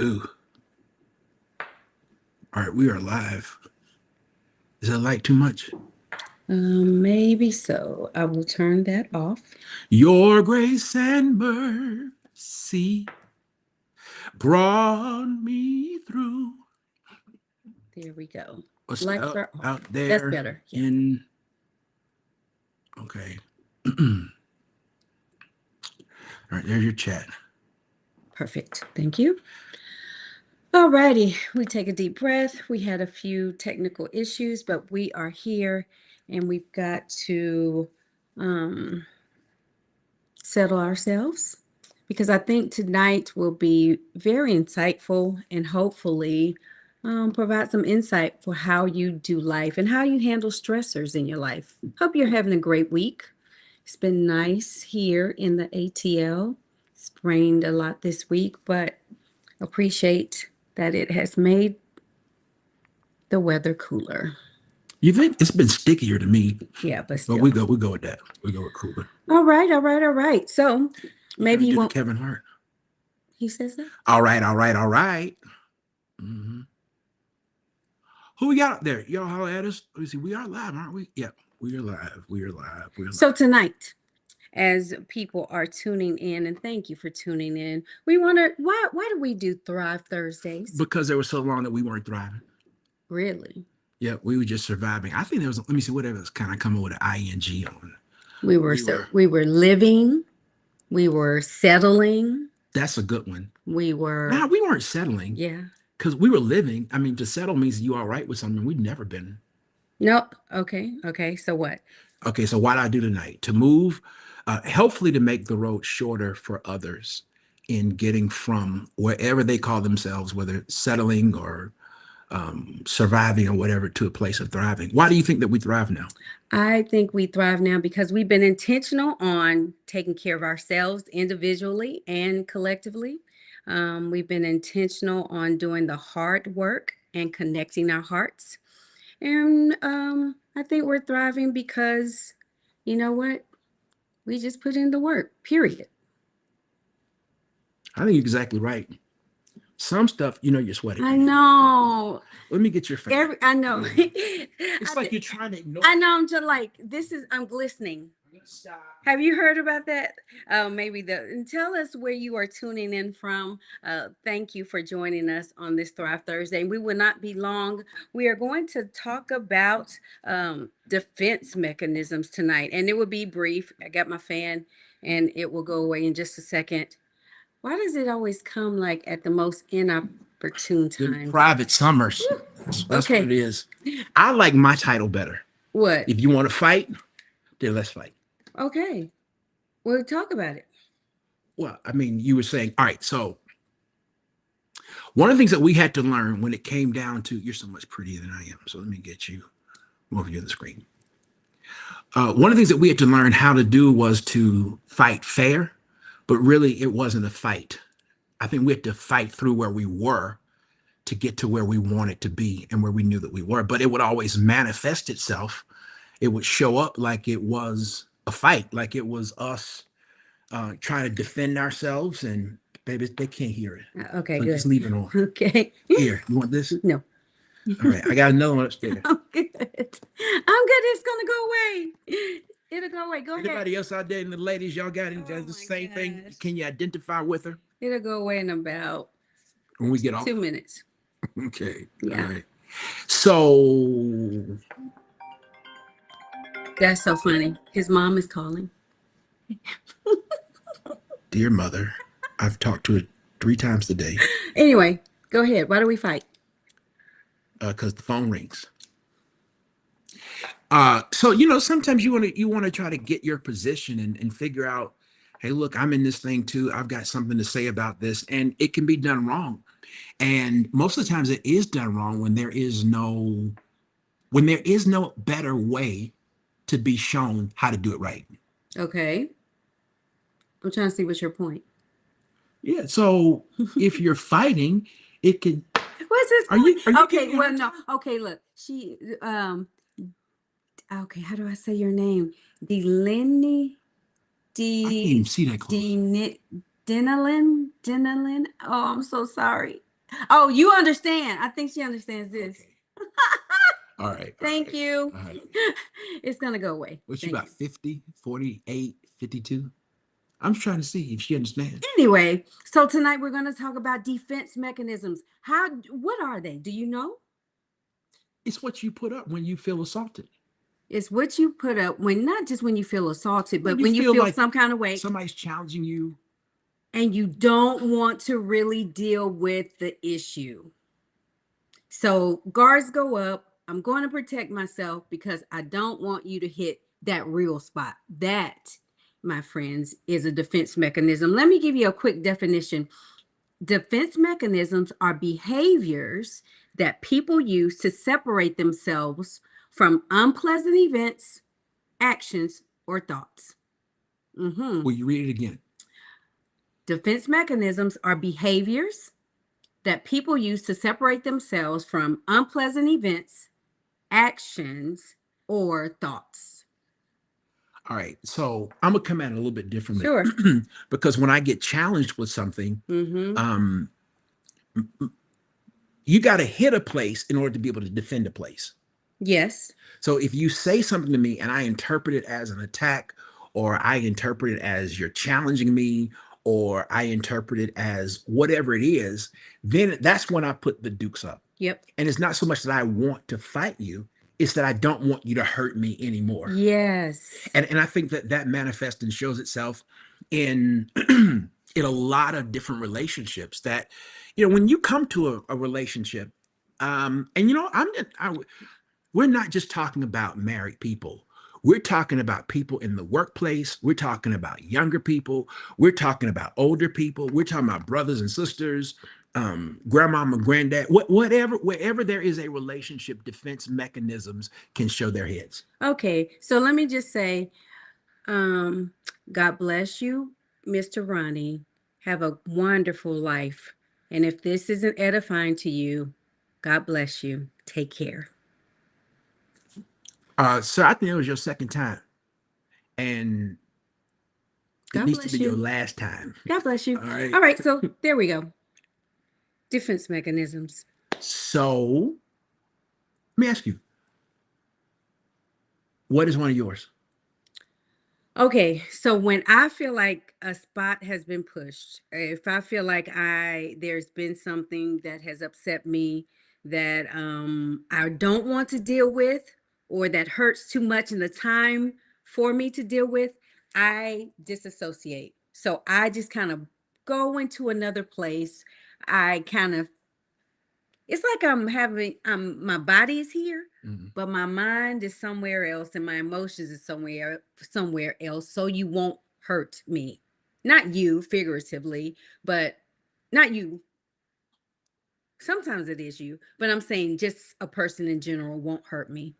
Ooh. All right, we are live. Is that light too much? Maybe so. I will turn that off. Your grace and mercy brought me through. There we go. What's Lights out are off. out That's there better. Yeah. in? Okay. All right, there's your chat. Perfect. Thank you. Alrighty. We take a deep breath. We had a few technical issues, but we are here and we've got to um, settle ourselves because I think tonight will be very insightful and hopefully provide some insight for how you do life and how you handle stressors in your life. Hope you're having a great week. It's been nice here in the ATL. It's rained a lot this week, but appreciate that it has made the weather cooler. You think it's been stickier to me, Yeah, but but still. we go with that. We go with cooler. All right, all right, all right. So You gotta maybe you do the won't. Kevin Hart. He says that. All right, all right, all right. Mm-hmm. Who we got up there? Y'all holler at us. Let me see. We are live, aren't we? Yeah, we are live. We are live. We are So live. tonight, as people are tuning in, and thank you for tuning in, we want to. Why do we do Thrive Thursdays? Because there was so long that we weren't thriving. Really, Yeah, we were just surviving. I think there was. Let me see. Whatever was kind of coming with an ing on. We were. we were living, we were settling, That's a good one. we Nah, were we weren't settling yeah. because we were living. I mean, to settle means you all right with something. We've never been. No, okay, okay. So what? Okay, so what I do tonight to move, helpfully to make the road shorter for others in getting from wherever they call themselves, whether it's settling or surviving or whatever, to a place of thriving. Why do you think that we thrive now? I think we thrive now because we've been intentional on taking care of ourselves individually and collectively. We've been intentional on doing the hard work and connecting our hearts. And I think we're thriving because, you know what? We just put in the work, period. I think you're exactly right. Some stuff, you're sweating I right now. know. Let me get your fan. I know. It's like you're trying to ignore. I know. I'm just like, I'm glistening. Stop. Have you heard about that? Maybe and tell us where you are tuning in from. Thank you for joining us on this Thrive Thursday. We will not be long. We are going to talk about defense mechanisms tonight, and it will be brief. I got my fan, and it will go away in just a second. Why does it always come like at the most inopportune The times? private summers. That's what Okay, it is. I like my title better. what? If you want to fight, then let's fight. Okay, we'll talk about it. Well, I mean, you were saying, all right, so one of the things that we had to learn when it came down to, you're so much prettier than I am. So let me get you over here on the screen. One of the things that we had to learn how to do was to fight fair, but really it wasn't a fight. I think we had to fight through where we were to get to where we wanted to be and where we knew that we were. But it would always manifest itself. It would show up like it was a fight, like it was us trying to defend ourselves. And baby, they can't hear it. Okay, So just good. leave it on. Okay. Here, you want this? No. All right, I got another one upstairs. I'm good. I'm good. It's gonna go away. It'll go away. Go ahead. Anybody else out there, and the ladies, y'all got Oh the my same thing? gosh. Can you identify with her It'll go away in about when we get off? 2 minutes. Okay, all Yeah. right. So, That's so funny. His mom is calling. dear mother, I've talked to her 3 times today Anyway, go ahead. Why do we fight? because the phone rings. So sometimes you want to try to get your position and figure out, hey, look, I'm in this thing too. I've got something to say about this, and it can be done wrong. And most of the times, it is done wrong when there is no better way to be shown how to do it right. Okay. I'm trying to see what's your point. Yeah. So if you're fighting, it could. What's his Are point? you? Are you Okay, getting a well, hard no. time? Okay, look. Okay, how do I say your name? Delenny I can't D even see that close. Denalyn. Oh, I'm so sorry. Oh, you understand. I think she understands this. Okay. All right. Thank you. All right. It's going to go away. What's she Thank about? you. 50, 48, 52? I'm just trying to see if she understands. Anyway, so tonight we're going to talk about defense mechanisms. What are they? Do you know? It's what you put up when you feel assaulted. It's what you put up not just when you feel assaulted, but When you when you feel feel like some kind of way somebody's challenging you. and you don't want to really deal with the issue. So guards go up. I'm going to protect myself because I don't want you to hit that real spot. That, my friends, is a defense mechanism. Let me give you a quick definition. Defense mechanisms are behaviors that people use to separate themselves from unpleasant events, actions, or thoughts. Will you read it again? Defense mechanisms are behaviors that people use to separate themselves from unpleasant events, actions, or thoughts. All right. So I'm gonna come at it a little bit differently. Sure. Because when I get challenged with something, Mm-hmm. um, you got to hit a place in order to be able to defend a place. Yes. So if you say something to me and I interpret it as an attack, or I interpret it as you're challenging me, or I interpret it as whatever it is, then that's when I put the dukes up. Yep. And it's not so much that I want to fight you, it's that I don't want you to hurt me anymore. Yes. And I think that that manifests and shows itself in in a lot of different relationships. That when you come to a relationship, and we're not just talking about married people. We're talking about people in the workplace. We're talking about younger people. We're talking about older people. We're talking about brothers and sisters, grandmama, granddad, whatever, wherever there is a relationship, defense mechanisms can show their heads. Okay. So let me just say, God bless you, Mr. Ronnie. Have a wonderful life. And if this isn't edifying to you, God bless you. Take care. So I think it was your second time, and it God needs to bless be your you. last time. God bless you. All right. All right. So there we go. Defense mechanisms. So let me ask you, what is one of yours? Okay, so when I feel like a spot has been pushed, if I feel like there's been something that has upset me that I don't want to deal with or that hurts too much in the time for me to deal with, I disassociate. So I just kind of go into another place. I kind of it's like my body is here, Mhm. but my mind is somewhere else and my emotions is somewhere else. So you won't hurt me. Not you figuratively, but not you. Sometimes it is you, but I'm saying just a person in general won't hurt me.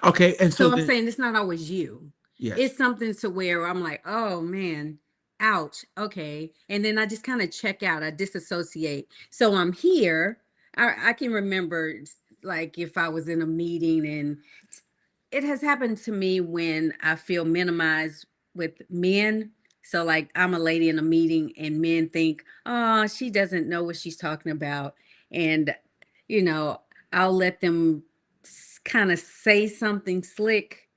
Okay, and so So I'm then, saying it's not always you. yes. It's something to where I'm like, oh man, ouch. Okay. And then I just kind of check out. I disassociate. So I'm here. I can remember like if I was in a meeting and it has happened to me when I feel minimized with men. So like I'm a lady in a meeting and men think, oh, she doesn't know what she's talking about. And, you know, I'll let them kind of say something slick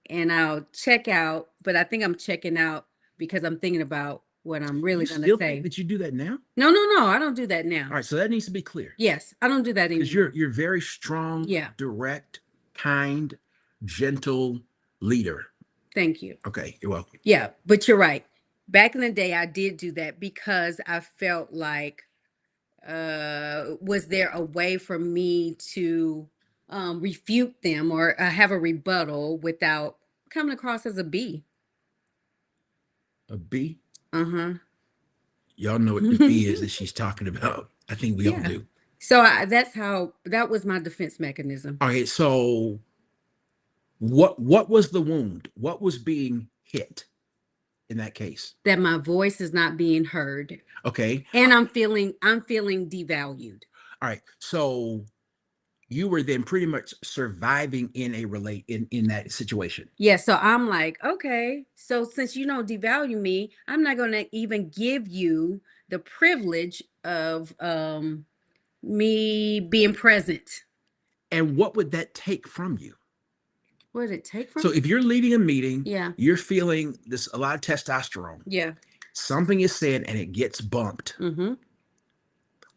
and I'll check out. But I think I'm checking out because I'm thinking about what I'm really You going to still think say. that you do that now? No, I don't do that now. All right, so that needs to be clear. Yes, I don't do that Because anymore. you're very strong, Yeah, direct, kind, gentle leader. thank you. Okay, you're welcome. Yeah, but you're right. Back in the day, I did do that because I felt like, was there a way for me to refute them or have a rebuttal without coming across as a B? A B. Uh-huh. Y'all know what the B is that she's talking about. I think we all Yeah. do. So that was my defense mechanism. All right, so what was the wound? What was being hit in that case? That my voice is not being heard. Okay. And I'm feeling devalued. All right. So you were then pretty much surviving in a in that situation. Yeah, so I'm like, okay, so since you don't devalue me, I'm not gonna even give you the privilege of me being present. And what would that take from you? What did it take from So me? if you're leading a meeting, Yeah, you're feeling this a lot of testosterone. yeah. Something is said and it gets bumped. Mm-hmm.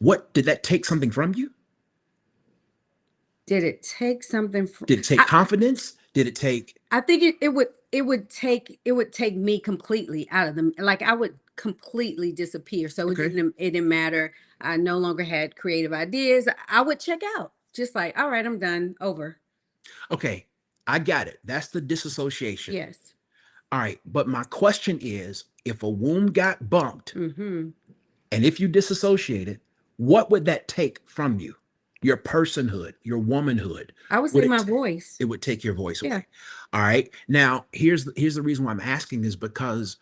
What did that take something from you? Did it take something from Did it take I, confidence? Did it take I think it would take me completely out of them. Like I would completely disappear. So okay? it didn't matter. I no longer had creative ideas. I would check out. Just like, all right, I'm done. Over. Okay, I got it. That's the disassociation. Yes. All right, but my question is, if a womb got bumped Mm-hmm. and if you disassociated, what would that take from you? Your personhood, your womanhood. I would Would say my it voice. it would take your voice Yeah. away. All right. Now, here's the reason why I'm asking is because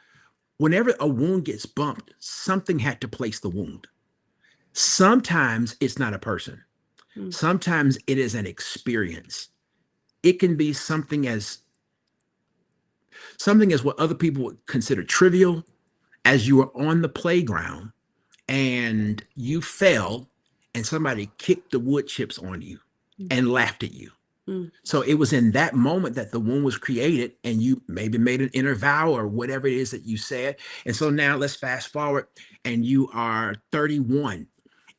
whenever a wound gets bumped, something had to place the wound. Sometimes it's not a person. Mm. Sometimes it is an experience. It can be something as what other people would consider trivial, as you were on the playground and you fell and somebody kicked the wood chips on you Mm. and laughed at you. Mm. So it was in that moment that the wound was created, and you maybe made an inner vow or whatever it is that you said. And so now let's fast forward, and you are 31,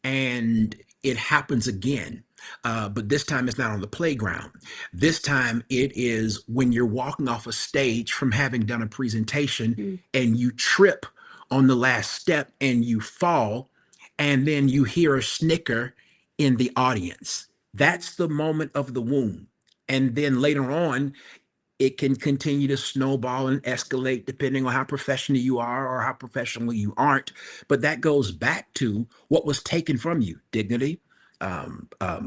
and it happens again. But this time it's not on the playground. This time it is when you're walking off a stage from having done a presentation Mm. and you trip on the last step and you fall, and then you hear a snicker in the audience. That's the moment of the wound. And then later on, it can continue to snowball and escalate depending on how professional you are or how professional you aren't. But that goes back to what was taken from you: dignity,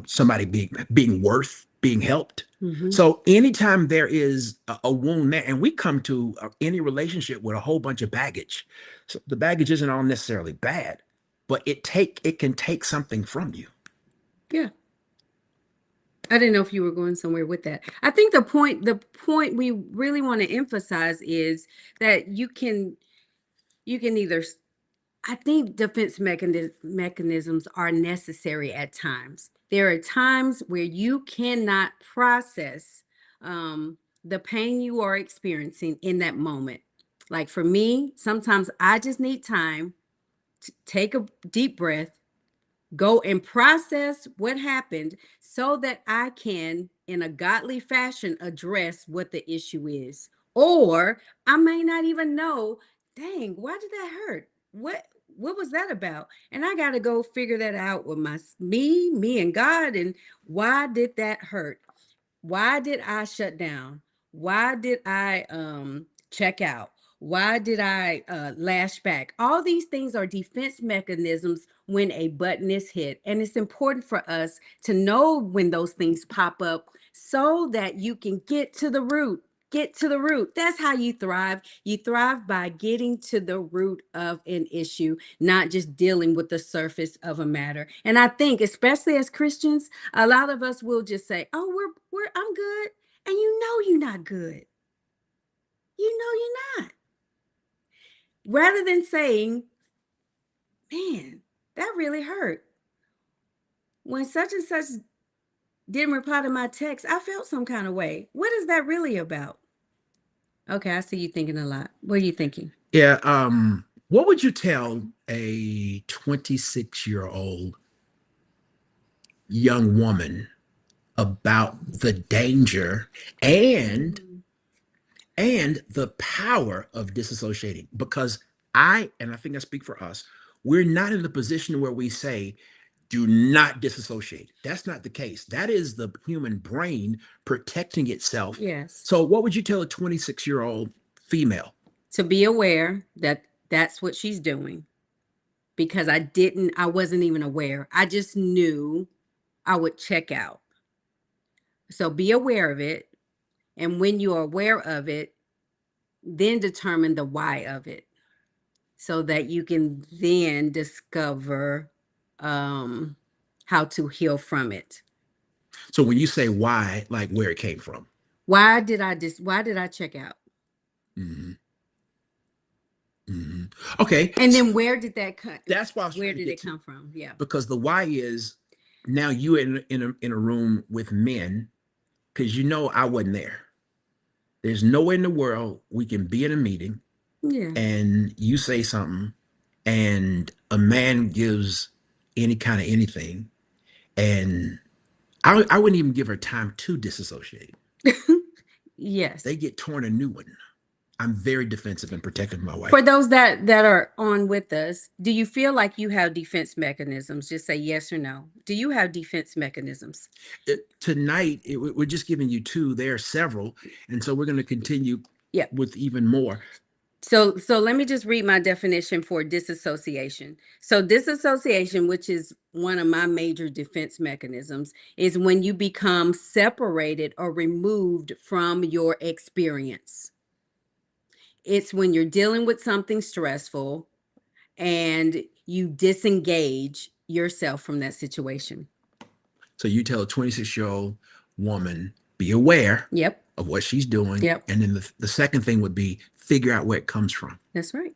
somebody being worth being helped. Mm-hmm. So anytime there is a wound there, and we come to any relationship with a whole bunch of baggage, so the baggage isn't all necessarily bad, but it can take something from you. Yeah. I didn't know if you were going somewhere with that. I think the point we really want to emphasize is that you can either I think defense mechanisms are necessary at times. There are times where you cannot process the pain you are experiencing in that moment. Like for me, sometimes I just need time to take a deep breath, go and process what happened so that I can, in a godly fashion, address what the issue is. Or I may not even know, dang, why did that hurt? What was that about? And I got to go figure that out with me and God. And why did that hurt? Why did I shut down? Why did I check out? Why did I lash back? All these things are defense mechanisms when a button is hit. And it's important for us to know when those things pop up so that you can get to the root. Get to the root. That's how you thrive. You thrive by getting to the root of an issue, not just dealing with the surface of a matter. And I think, especially as Christians, a lot of us will just say, "Oh, we're I'm good," and you know you're not good. You know you're not. Rather than saying, "Man, that really hurt." When such and such didn't reply to my text, I felt some kind of way. What is that really about? Okay, I see you thinking a lot. What are you thinking? Yeah. What would you tell a 26-year-old young woman about the danger and Mm. the power of disassociating? Because and I think I speak for us, we're not in the position where we say, do not disassociate. That's not the case. That is the human brain protecting itself. Yes. So, what would you tell a 26-year-old female? To be aware that that's what she's doing because I wasn't even aware. I just knew I would check out. So be aware of it. And when you're aware of it, then determine the why of it so that you can then discover um, how to heal from it. So when you say why, like where it came from. Why did I check out? Hmm. Hmm. Okay, And then where did that come? that's why I was Where trying to did get it to, come from? Yeah. because the why is now you in a room with men, because you know I wasn't there. There's nowhere in the world we can be in a meeting Yeah. and you say something and a man gives any kind of anything, and I wouldn't even give her time to disassociate. Yes. They get torn a new one. I'm very defensive and protective of my wife. For those that are on with us, do you feel like you have defense mechanisms? Just say yes or no. Do you have defense mechanisms? Tonight we're just giving you two. There are several, and so we're going to continue Yeah. with even more. So let me just read my definition for disassociation. So disassociation, which is one of my major defense mechanisms, is when you become separated or removed from your experience. It's when you're dealing with something stressful and you disengage yourself from that situation. So you tell a 26-year-old woman, be aware Yep. of what she's doing, Yep. and then the second thing would be figure out where it comes from. That's right.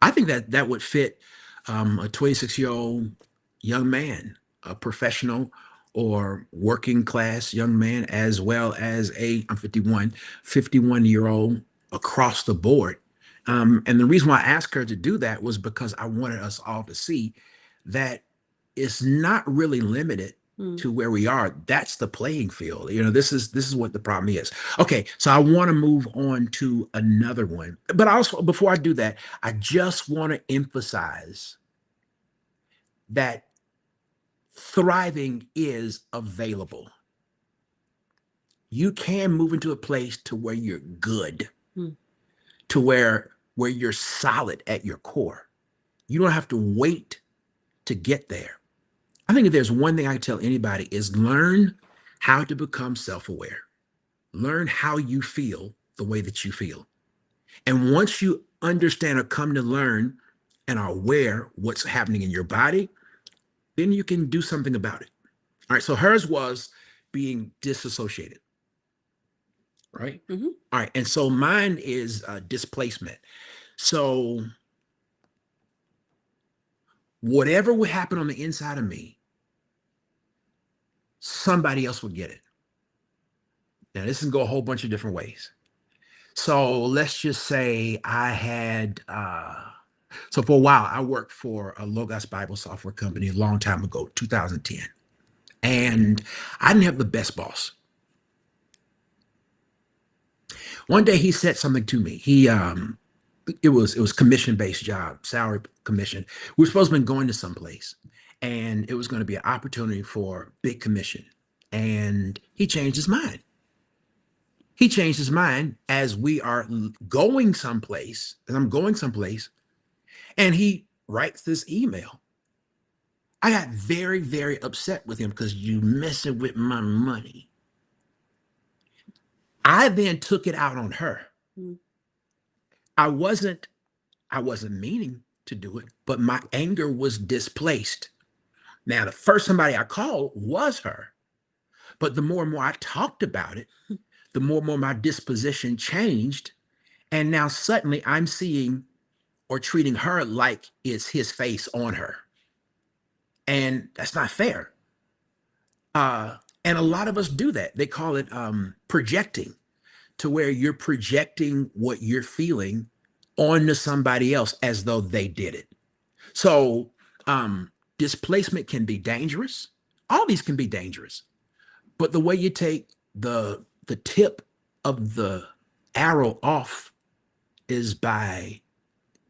I think that that would fit a 26-year-old young man, a professional or working class young man, as well as I'm 51, 51-year-old across the board. And the reason why I asked her to do that was because I wanted us all to see that it's not really limited Mm. to where we are. That's the playing field. This is what the problem is. Okay, so I want to move on to another one. But also before I do that, I just want to emphasize that thriving is available. You can move into a place to where you're good, Mm. to where you're solid at your core. You don't have to wait to get there. I think if there's one thing I can tell anybody is learn how to become self-aware. Learn how you feel the way that you feel. And once you understand or come to learn and are aware what's happening in your body, then you can do something about it. All right. So hers was being disassociated. Right. Mm-hmm. All right. And so mine is displacement. So whatever would happen on the inside of me, somebody else would get it. Now, this can go a whole bunch of different ways. So let's just say I had, so for a while, I worked for a Logos Bible software company a long time ago, 2010. And I didn't have the best boss. One day he said something to me. It was commission-based job, salary commission. We were supposed to be going to someplace, and it was going to be an opportunity for big commission. And he changed his mind. He changed his mind as we are going someplace, as I'm going someplace, and he writes this email. I got very, very upset with him because you messing with my money. I then took it out on her. Mm. I wasn't I wasn't meaning to do it, but my anger was displaced. Now, the first somebody I called was her, but the more and more I talked about it, the more and more my disposition changed. And now suddenly I'm seeing or treating her like it's his face on her. And that's not fair. And a lot of us do that. They call it projecting, to where you're projecting what you're feeling onto somebody else as though they did it. So displacement can be dangerous. All these can be dangerous. But the way you take the tip of the arrow off is by,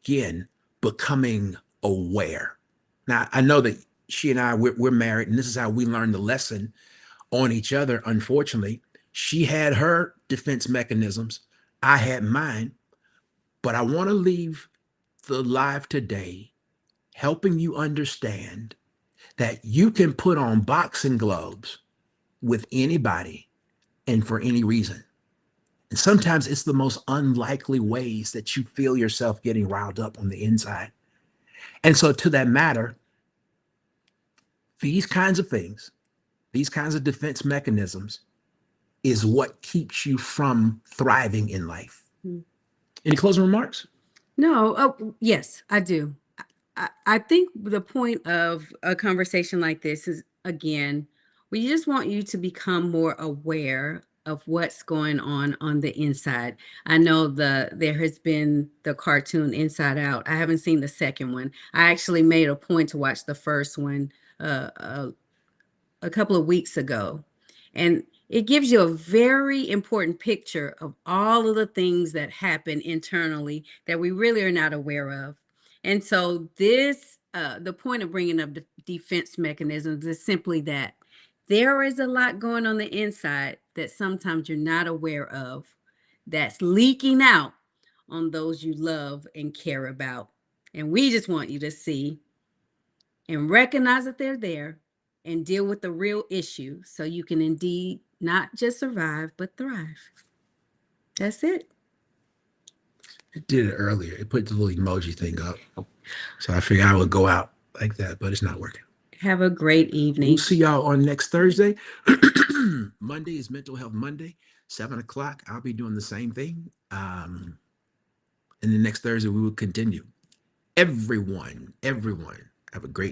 again, becoming aware. Now, I know that she and we're married, and this is how we learned the lesson on each other. Unfortunately, she had her defense mechanisms, I had mine. But I want to leave the live today helping you understand that you can put on boxing gloves with anybody and for any reason. And sometimes it's the most unlikely ways that you feel yourself getting riled up on the inside. And so, to that matter, these kinds of things These kinds of defense mechanisms is what keeps you from thriving in life. Mm. Any closing remarks? No, oh, yes, I do. I think the point of a conversation like this is, again, we just want you to become more aware of what's going on the inside. I know there has been the cartoon Inside Out. I haven't seen the second one. I actually made a point to watch the first one a couple of weeks ago. And it gives you a very important picture of all of the things that happen internally that we really are not aware of. And so the point of bringing up defense mechanisms is simply that there is a lot going on the inside that sometimes you're not aware of that's leaking out on those you love and care about. And we just want you to see and recognize that they're there and deal with the real issue so you can indeed not just survive, but thrive. That's it. It did it earlier. It put the little emoji thing up. So I figured I would go out like that, but it's not working. Have a great We'll evening. see y'all on next Thursday. Monday is Mental Health Monday, 7 o'clock. I'll be doing the same thing. And the next Thursday, we will continue. Everyone, have a great